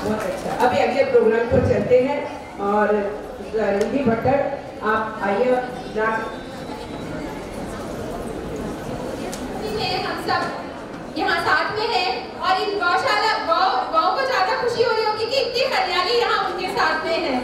बहुत अच्छा। अभी अगले प्रोग्राम पर चलते हैं और निधि भट्टर आप आइए। हम सब यहाँ साथ में हैं और इन गौशाला गौ को ज्यादा खुशी हो रही होगी कि इतनी हरियाली यहाँ उनके साथ में है।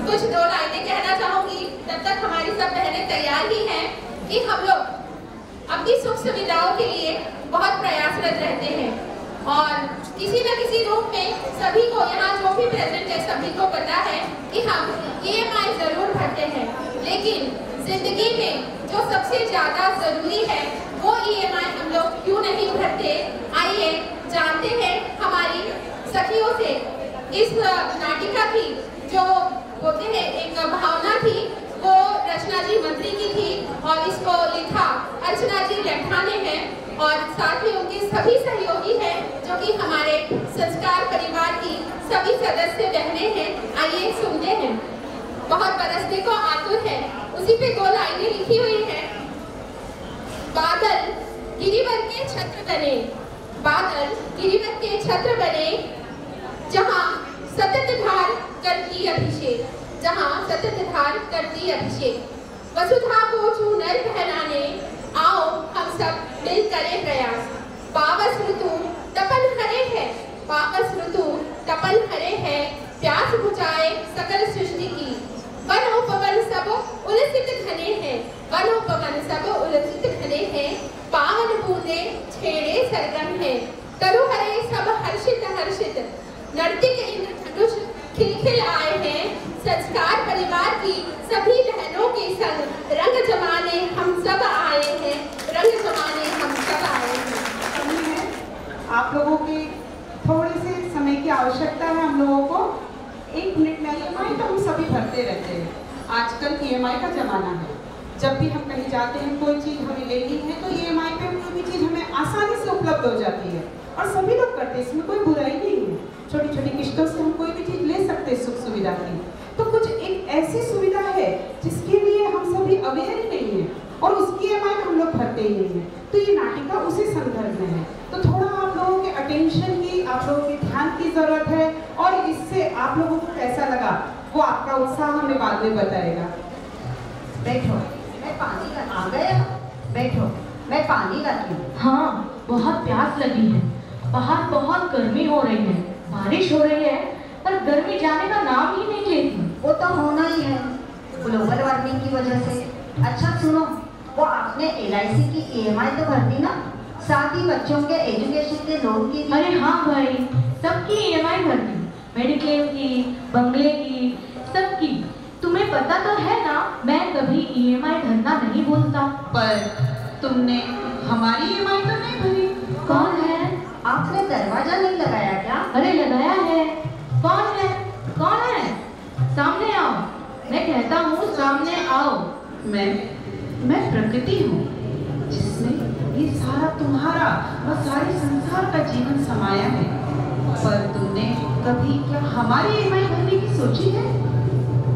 कुछ दो लाइनें कहना चाहूंगी, तब तक हमारी सब बहनें तैयार ही हैं कि हम लोग अपनी सुख सुविधाओं के लिए बहुत प्रयासरत रहते हैं और किसी न किसी रूप में सभी को यहाँ जो भी प्रेजेंट है सभी को पता है कि हम EMI जरूर भरते हैं, लेकिन जिंदगी में जो सबसे ज्यादा जरूरी है वो EMI हम लोग क्यों नहीं भरते। आइए जानते हैं हमारी सखियों से। इस नाटिका की जो बोलते हैं एक भावना थी वो रचना जी मंत्री की थी और इसको लिखा अर्चना जी लैठा ने है और साथ में उनके सभी सहयोगी हैं जो कि हमारे संस्कार परिवार की सभी सदस्य बहनें हैं। आइए सुनते हैं। बहुत बरसने को आतुर है, उसी पे दो लाइनें लिखी हुई हैं। बादल गिरिवर के छत्र बने, बादल गिरिवर के छत्र बने, जहाँ सतत धार करती अभिषेक, जहाँ सतत धार करती अभिषेक। वसुधा को चूनर पहनाने आओ हम सब मिल करें प्रयास। पावस ऋतु तपन हरे है, पावस ऋतु तपन हरे है, प्यास बुझाए सकल सृष्टि की। वन उपवन सब उलसित घने हैं, वन उपवन सब उलसित घने हैं, पावन बूंदे छेड़े सरगम है, तरु हरे सब हर्षित हर्षित, नर्तिक इंद्रधनुष खिलखिल आए हैं। संस्कार परिवार की सभी बहनों के संग रंग जमाने हम सब आए हैं, रंग जमाने हम सब आए हैं। आप लोगों की थोड़ी सी समय की आवश्यकता है हम लोगों को। 1 मिनट में EMI तो हम सभी भरते रहते हैं। आजकल EMI का जमाना है। जब भी हम कहीं जाते हैं कोई चीज़ हमें लेनी है तो EMI पे कोई भी चीज़ हमें आसानी से उपलब्ध हो जाती है और सभी लोग करते हैं, इसमें कोई बुराई नहीं है। छोटी छोटी किस्तों से हम कोई भी चीज़ ले सकते हैं सुख सुविधा की। तो कुछ एक ऐसी सुविधा है जिसके लिए हम सभी अवेयर ही नहीं है और उसकी EMI हम लोग भरते ही नहीं है। तो ये नाटिका उसी संदर्भ में है। तो थोड़ा आप लोगों के अटेंशन की, आप लोगों के ध्यान की जरूरत है और इससे आप लोगों को कैसा लगा वो आपका उत्साह हमें बाद में बताएगा। बैठो, मैं पानी ला आ गया। बैठो, मैं पानी लाती हूँ। हाँ, बहुत प्यास लगी है। बाहर बहुत गर्मी हो रही है, बारिश हो रही है पर गर्मी जाने का नाम ही नहीं लेती। वो तो होना ही है ग्लोबल वार्मिंग की वजह से। अच्छा सुनो, वो आपने LIC की EMI तो भर दी ना, साथ ही बच्चों के एजुकेशन के लोन की? अरे हाँ भाई, सबकी EMI भर दी, मेडिक्लेम की, बंगले की, सबकी। तुम्हें पता तो है ना मैं कभी EMI भरना नहीं भूलता। पर तुमने हमारी EMI तो नहीं भरी। कौन है? आपने दरवाजा नहीं लगाया क्या? अरे लगाया है। कौन है? कौन है? सामने आओ, मैं कहता हूँ सामने आओ। मैं प्रकृति हूँ जिसमें ये सारा तुम्हारा और सारे संसार का जीवन समाया है। पर तुमने कभी क्या हमारी EMI भरने की सोची है?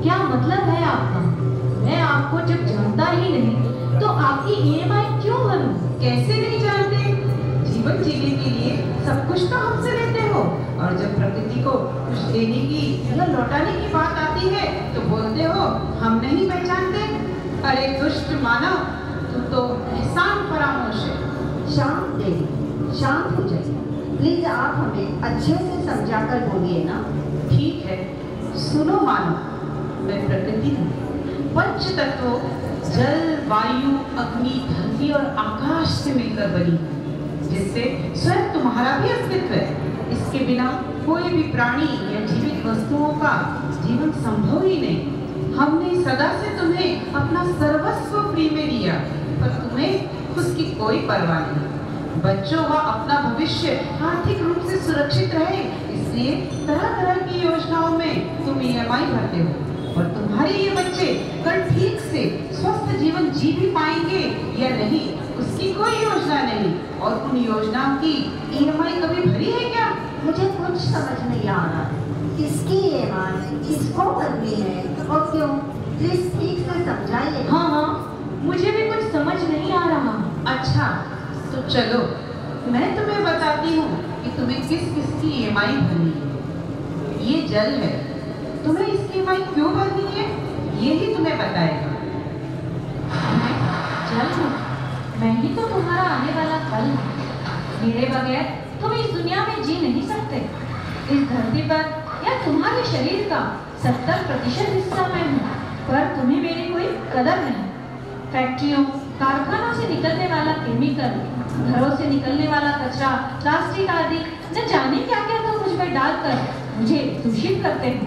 क्या मतलब है आपका? मैं आपको जब जानता ही नहीं तो आपकी EMI क्यों भरूं? कैसे नहीं जानते? जीवन जीने के लिए सब कुछ तो हमसे लेते हो और जब प्रकृति को कुछ देने की या लौटाने की बात आती है तो बोलते हो हम नहीं पहचानते। अरे दुष्ट मानव, तू तो एहसान फरामोश है। शांत देवी, शांत हो जाइए प्लीज। आप हमें अच्छे से समझा कर बोलिए ना। ठीक है, सुनो मानव, मैं प्रकृति हूँ। पंच तत्वों जल, वायु, अग्नि, धरती और आकाश से मिलकर बनी हूँ, जिससे स्वयं तुम्हारा भी अस्तित्व है। इसके बिना कोई भी प्राणी या जीवित वस्तुओं का जीवन संभव ही नहीं। हमने सदा से तुम्हें अपना सर्वस्व फ्री में दिया, पर तुम्हें उसकी कोई परवाह नहीं। बच्चों का अपना भविष्य आर्थिक रूप से सुरक्षित रहे, इसलिए तरह तरह की योजनाओं में तुम EMI भरते हो। और तुम्हारे ये बच्चे कल ठीक से स्वस्थ जीवन जी भी पाएंगे या नहीं, उसकी कोई योजना नहीं। और उन योजनाओं की EMI कभी भरी है क्या? मुझे कुछ समझ नहीं आ रहा। किसकी EMI किसको भरनी है और क्यों? प्लीज ठीक से समझाइए। हाँ, मुझे भी समझ नहीं आ रहा। अच्छा तो चलो मैं तुम्हें बताती हूँ कि तुम्हें किस किस की EMI भरनी है। ये जल है, तुम्हें इसकी EMI क्यों भरनी है ये ही तुम्हें बताएगा। जल हूँ, मैं ही तो तुम्हारा आने वाला कल हूँ। मेरे बगैर तुम इस दुनिया में जी नहीं सकते। इस धरती पर या तुम्हारे शरीर का 70% हिस्सा मैं हूँ, पर तुम्हें मेरी कोई कदर नहीं। फैक्ट्रियों, कारखानों से निकलने वाला केमिकल, घरों से निकलने वाला कचरा, प्लास्टिक आदि न जाने क्या क्या तो मुझ पर डालकर मुझे दूषित करते हो,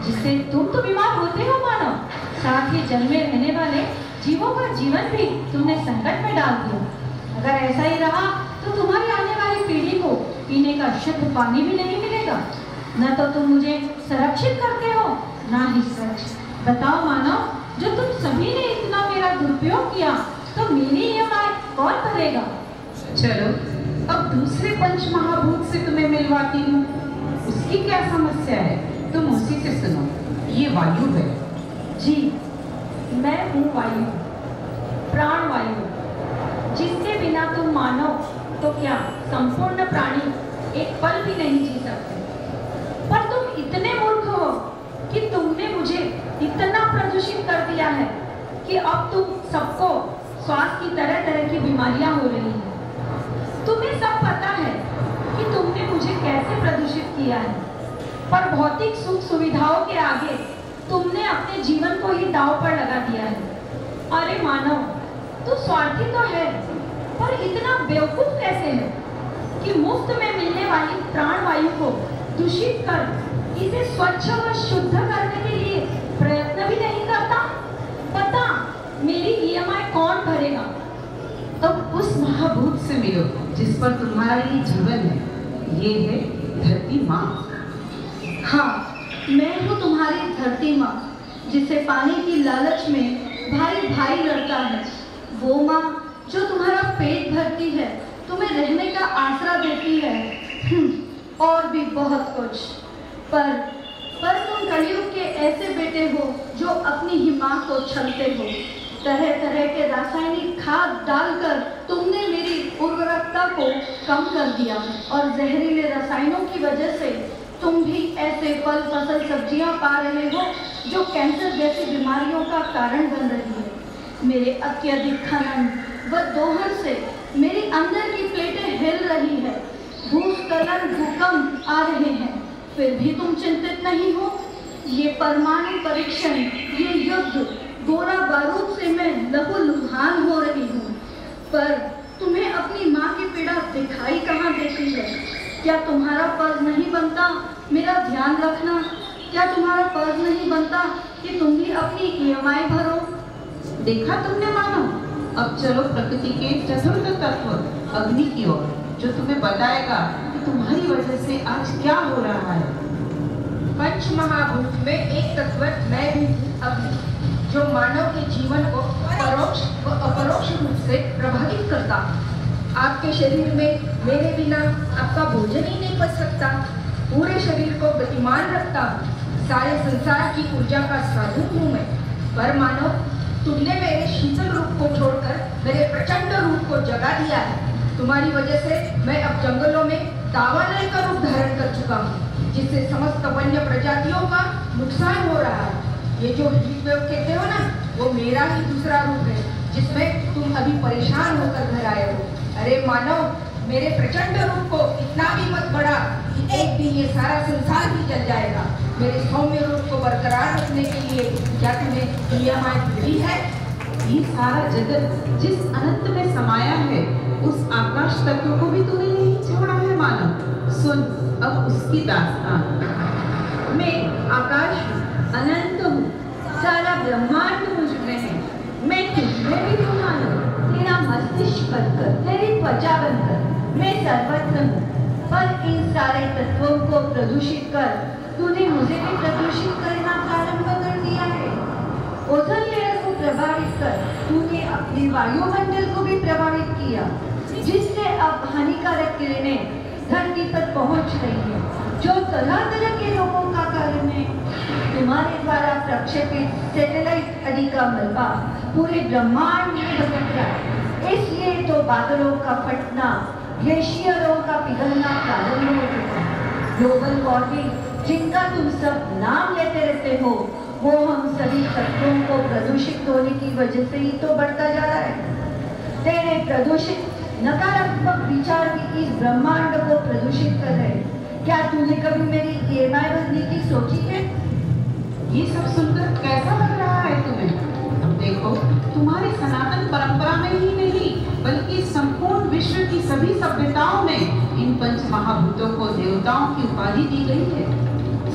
जिससे तुम तो बीमार होते हो मानव। साथ ही जल में रहने वाले जीवों का जीवन भी तुमने संकट में डाल दिया। अगर ऐसा ही रहा तो तुम्हारी आने वाली पीढ़ी को पीने का शुद्ध पानी भी नहीं मिलेगा। न तो तुम मुझे संरक्षित करते हो, ना ही सच। बताओ मानव, जो तुम सभी ने इतना मेरा दुरुपयोग किया तो मेरी EMI कौन भरेगा? चलो अब दूसरे पंच महाभूत से तुम्हें मिलवाती हूँ, उसकी क्या समस्या है तुम उसी से सुनो। ये वायु है। जी, मैं हूँ वायु, प्राण वायु, जिसके बिना तुम मानो तो क्या संपूर्ण प्राणी एक पल भी नहीं जी सकते। पर तुम इतने मूर्ख हो कि तुमने मुझे इतना प्रदूषित कर दिया है कि अब तुम सबको श्वास की तरह तरह की बीमारियां हो रही हैं। तुम्हें सब पता है कि तुमने मुझे कैसे प्रदूषित किया है, पर भौतिक सुख सुविधाओं के आगे तुमने अपने जीवन को ही दांव पर लगा दिया है। अरे मानव, तू स्वार्थी तो है, पर इतना बेवकूफ कैसे है कि मुफ्त में मिलने वाली प्राण वायु को दूषित कर इसे स्वच्छ व शुद्ध करने के लिए प्रयत्न भी नहीं करता। बता, मेरी EMI कौन भरेगा? अब उस महाभूत से मिलो जिस पर तुम्हारा ये जीवन है। ये है धरती माँ। हाँ, मैं हूँ तुम्हारी धरती माँ, जिसे पाने की लालच में भाई भाई लड़ता है। वो माँ जो तुम्हारा पेट भरती है, तुम्हें रहने का आसरा देती है, और भी बहुत कुछ। पर तुम कलयुग के ऐसे बेटे हो जो अपनी ही माँ को छलते हो। तरह तरह के रासायनिक खाद डालकर तुमने मेरी उर्वरकता को कम कर दिया, और जहरीले रसायनों की वजह से तुम भी ऐसे फल फसल सब्जियां पा रहे हो जो कैंसर जैसी बीमारियों का कारण बन रही है। मेरे अत्यधिक खनन व दोहन से मेरी अंदर की प्लेटें हिल रही है, भूस्खलन भूकंप आ रहे हैं, फिर भी तुम चिंतित नहीं हो। ये परमाणु परीक्षण, ये युद्ध, गोला बारूद से मैं लहूलुहान हो रही हूँ, पर तुम्हें अपनी माँ की पीड़ा दिखाई कहाँ देती है? क्या तुम्हारा फर्ज नहीं बनता मेरा ध्यान रखना? क्या तुम्हारा फर्ज नहीं बनता कि तुम भी अपनी EMI भरो? देखा तुमने मानो। अब चलो प्रकृति के चतुर्थ तत्व अग्नि की ओर, जो तुम्हें बताएगा कि तुम्हारी वजह से आज क्या हो रहा है। पंच महाभूत में एक तत्व मैं भी अग्नि, जो मानव के जीवन को परोक्ष व अपरोक्ष रूप से प्रभावित करता। आपके शरीर में मेरे बिना आपका भोजन ही नहीं पच सकता। पूरे शरीर को गतिमान रखता हूँ, सारे संसार की ऊर्जा का साधन हूँ मैं। पर मानव, तुमने मेरे शीतल रूप को छोड़कर मेरे प्रचंड रूप को जगा दिया है। तुम्हारी वजह से मैं अब जंगलों में दावानल का रूप धारण कर चुका हूँ, जिससे समस्त वन्य प्रजातियों का नुकसान हो रहा है। ये जो हीट वेव कहते हो ना, वो मेरा ही दूसरा रूप है, जिसमें तुम अभी परेशान होकर घर आए हो। अरे मानव, मेरे प्रचंड रूप को इतना भी मत बढ़ा कि एक दिन ये सारा संसार ही जल जाएगा। मेरे सौम्य रूप को बरकरार रखने के लिए क्या तुम्हें EMI मिली है? ये सारा जगत जिस अनंत में समाया है, उस आकाश तत्व को भी तूने नहीं छोड़ा है मानव। सुन अब उसकी दास्तान। मैं आकाश हूँ, अनंत हूँ, सारा ब्रह्मांड मुझ में है। मैं तुझमें भी हूँ मानव, तेरा मस्तिष्क बनकर, तेरी त्वचा बनकर मैं सर्वत्र हूँ। पर इन सारे तत्वों को प्रदूषित कर तूने मुझे भी प्रदूषित करना प्रारंभ कर दिया है। ओजोन लेयर को प्रभावित कर तूने अपने वायुमंडल को भी प्रभावित किया, जिससे अब हानिकारक किरणें धरती पर पहुंच रही है, जो तरह तरह के रोगों का कारण है। तुम्हारे द्वारा प्रक्षेपित सैटेलाइट अडी का मलबा पूरे ब्रह्मांड में भटक रहा है। इसलिए तो बादलों का फटना, ग्लेशियरों का पिघलना प्रारंभ हो चुका है। ग्लोबल वार्मिंग जिनका तुम सब नाम लेते रहते हो, वो हम सभी तत्वों को प्रदूषित होने की वजह से ही तो बढ़ता जा रहा है। तेरे प्रदूषित नकारात्मक विचार भी इस ब्रह्मांड को प्रदूषित कर रहे हैं। क्या तूने कभी मेरी EMI भरने की सोची है? ये सब सुनकर कैसा लग रहा है तुम्हें? अब देखो, तुम्हारी सनातन परंपरा में ही नहीं बल्कि संपूर्ण विश्व की सभी सभ्यताओं में इन पंच महाभूतों को देवताओं की उपाधि दी गई है।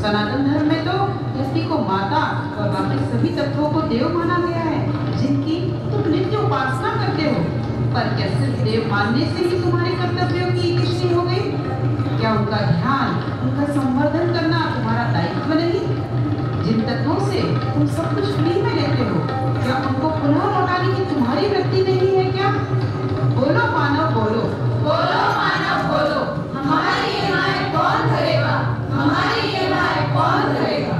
सनातन धर्म में तो धरती को माता और बाकी सभी तत्वों को देव माना गया है, जिनकी तुम नित्य उपासना करते हो। पर क्या सिर्फ देव मानने से ही तुम्हारे कर्तव्यों की कृष्णि हो गई? क्या उनका ध्यान, उनका संवर्धन करना तुम्हारा दायित्व नहीं? जिन तत्वों से तुम सब कुछ फ्री में लेते हो, क्या उनको पुनः लौटाने की तुम्हारी वृत्ति नहीं है क्या? बोलो मानव, बोलो बोलो मानव बोलो, हमारी EMI कौन भरेगा? हमारी EMI कौन भरेगा?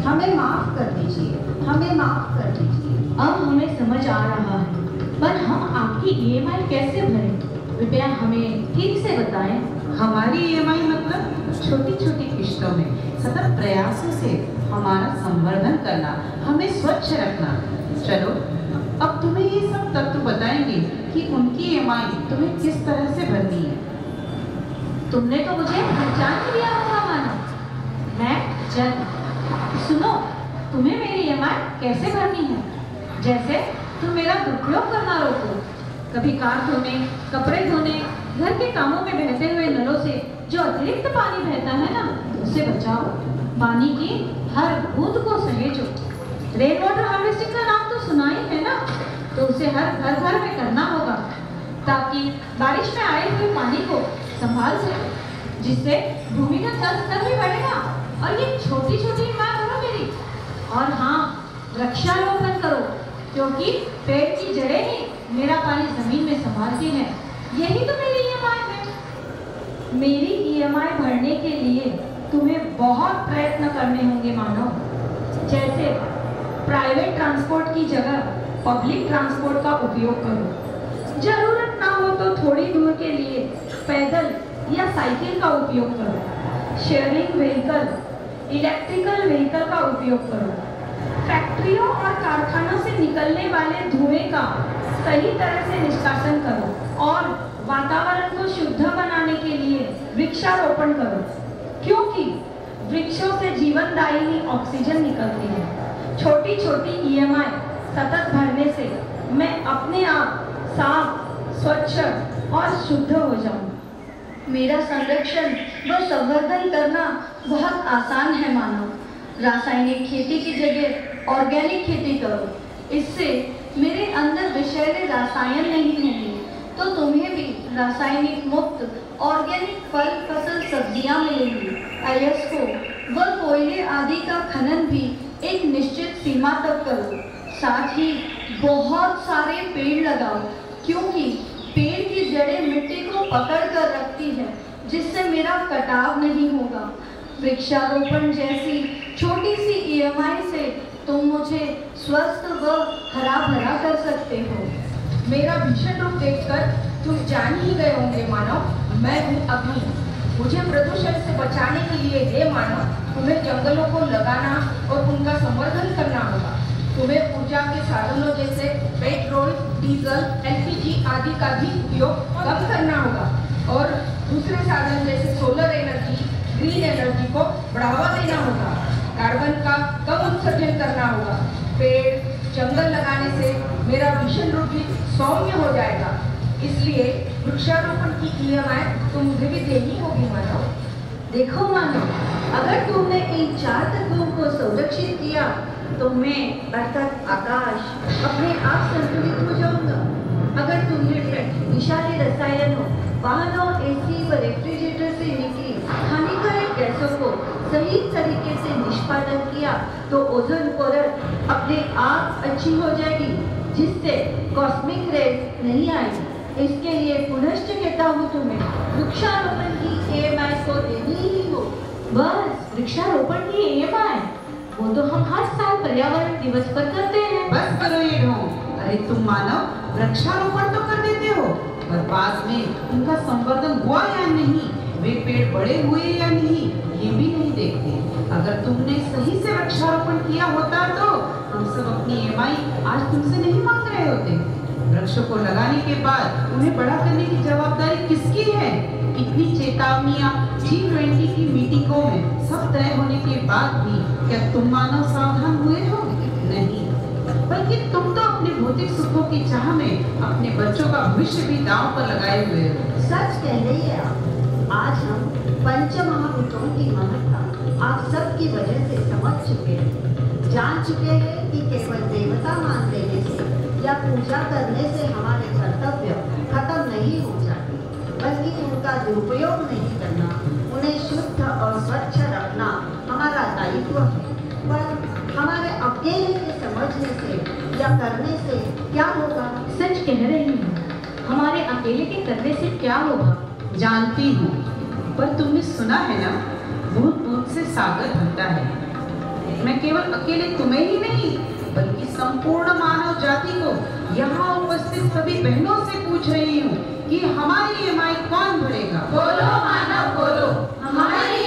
हमें माफ कर दीजिए, हमें माफ कर दीजिए। अब हमें समझ आ रहा है, पर हम आपकी EMI कैसे भरें? कृपया हमें ठीक से बताएं। हमारी EMI मतलब छोटी छोटी किश्तों में सतत प्रयासों से हमारा संवर्धन करना, हमें स्वच्छ रखना। चलो, अब तुम्हें ये सब तत्व बताएंगे कि उनकी EMI तुम्हें किस तरह से भरनी है। तुमने तो मुझे पहचान लिया होगा मानो, मैं जन। सुनो, तुम्हें मेरी EMI कैसे भरनी है? जैसे तुम मेरा दुरुपयोग करना रोको। कभी कार धोने, कपड़े धोने, घर के कामों में बहते हुए नलों से जो अतिरिक्त पानी बहता है ना, उससे बचाओ। पानी की हर बूंद को सहेजो। रेन वाटर हार्वेस्टिंग का नाम तो सुना ही है ना, तो उसे हर घर घर में करना होगा, ताकि बारिश में आए हुए पानी को संभाल सके, जिससे भूमिगत जल स्तर भी बढ़ेगा। और ये छोटी छोटी बात हो मेरी। और हाँ, वृक्षारोपण करो, क्योंकि पेड़ की जड़ें ही मेरा पानी जमीन में संभालती हैं। यही तो मेरी EMI है। मेरी EMI भरने के लिए तुम्हें बहुत प्रयत्न करने होंगे मानव। जैसे प्राइवेट ट्रांसपोर्ट की जगह पब्लिक ट्रांसपोर्ट का उपयोग करो। जरूरत ना हो तो थोड़ी दूर के लिए पैदल या साइकिल का उपयोग करो। शेयरिंग व्हीकल, इलेक्ट्रिकल व्हीकल का उपयोग करो। फैक्ट्रियों और कारखानों से निकलने वाले धुएं का सही तरह से निष्कासन करो और वातावरण को शुद्ध बनाने के लिए वृक्षारोपण करो, क्योंकि वृक्षों से जीवनदायिनी ऑक्सीजन निकलती है। छोटी छोटी EMI सतत भरने से मैं अपने आप साफ, स्वच्छ और शुद्ध हो जाऊं। मेरा संरक्षण व संवर्धन करना बहुत आसान है मानव। रासायनिक खेती की जगह ऑर्गेनिक खेती करो। इससे मेरे अंदर विषैले रसायन नहीं होंगे, तो तुम्हें भी रासायनिक मुक्त ऑर्गेनिक फल, फसल, सब्जियां मिलेंगी। अयस्को व कोयले आदि का खनन भी एक निश्चित सीमा तक करो। साथ ही बहुत सारे पेड़ लगाओ, क्योंकि पेड़ की जड़ें मिट्टी को पकड़ कर रखती है, जिससे मेरा कटाव नहीं होगा। वृक्षारोपण जैसी छोटी सी EMI से तुम मुझे स्वस्थ व हरा भरा कर सकते हो। मेरा भीषण रूप देखकर तुम जान ही गए होंगे मानव, मैं हूँ अग्नि। मुझे प्रदूषण से बचाने के लिए हे मानव, तुम्हें जंगलों को लगाना और उनका संवर्धन करना होगा। तुम्हें ऊर्जा के साधनों जैसे पेट्रोल, डीजल, LPG आदि का भी उपयोग कम करना होगा और दूसरे साधन जैसे सोलर एनर्जी, ग्रीन एनर्जी को बढ़ावा देना होगा। कार्बन का कम उत्सर्जन करना होगा। पेड़, जंगल लगाने से मेरा भीषण रूप भी सौम्य हो जाएगा। इसलिए वृक्षारोपण की EMI तो मुझे भी देनी होगी मानव। देखो मानव, अगर तुमने इन 4 तत्वों को संरक्षित किया तो मैं अर्थात आकाश अपने आप संतुलित हो जाऊंगा। अगर तुमने विषाली रसायनों, वाहनों, AC व रेफ्रिजरेटर से निकली हानिकारक गैसों को सही तरीके से निष्पादन किया तो ओजोन परत अपने आप अच्छी हो जाएगी, जिससे कॉस्मिक रेज नहीं आएगी। इसके लिए पुनश्च कहता हूँ तुम्हें वृक्षारोपण की EMI को देनी ही हो। बस वृक्षारोपण की EMI, वो तो हम हर साल पर्यावरण दिवस पर करते हैं। बस करो ये ढोंग। अरे तुम मानव, वृक्षारोपण तो कर देते हो, पर बाद में उनका संवर्धन हुआ या नहीं, वे पेड़ बड़े हुए या नहीं, ये भी नहीं देखते। अगर तुमने सही से वृक्षारोपण किया होता तो हम सब अपनी EMI आज तुमसे नहीं मांग रहे होते। वृक्षों को लगाने के बाद उन्हें बड़ा करने की जवाबदारी किसकी है? इतनी चेतावनियां G20 की मीटिंगों में सब तय होने के बाद भी क्या तुम मानव सावधान हुए हो? नहीं, बल्कि तुम तो अपने भौतिक सुखों की चाह में अपने बच्चों का भविष्य भी दांव पर लगाए हुए हो। सच कह रही है आप। आज हम पंच महाभूतों की महत्ता आप सबकी वजह से समझ चुके हैं, जान चुके हैं कि केवल देवता मान लेने से या पूजा करने से हमारे कर्तव्य खत्म नहीं हो जाते, बल्कि उनका दुरुपयोग नहीं करना, उन्हें शुद्ध और स्वच्छ रखना हमारा दायित्व है। पर हमारे अकेले के समझने से या करने से क्या होगा? सच कह रही हूँ, हमारे अकेले के करने से क्या होगा? जानती हूँ, पर तुमने सुना है ना, बूंद बूंद से सागर बनता है। मैं केवल अकेले तुम्हें ही नहीं, बल्कि संपूर्ण मानव जाति को यहाँ उपस्थित सभी बहनों से पूछ रही हूँ कि हमारी EMI कौन भरेगा? बोलो मानव बोलो, हमारी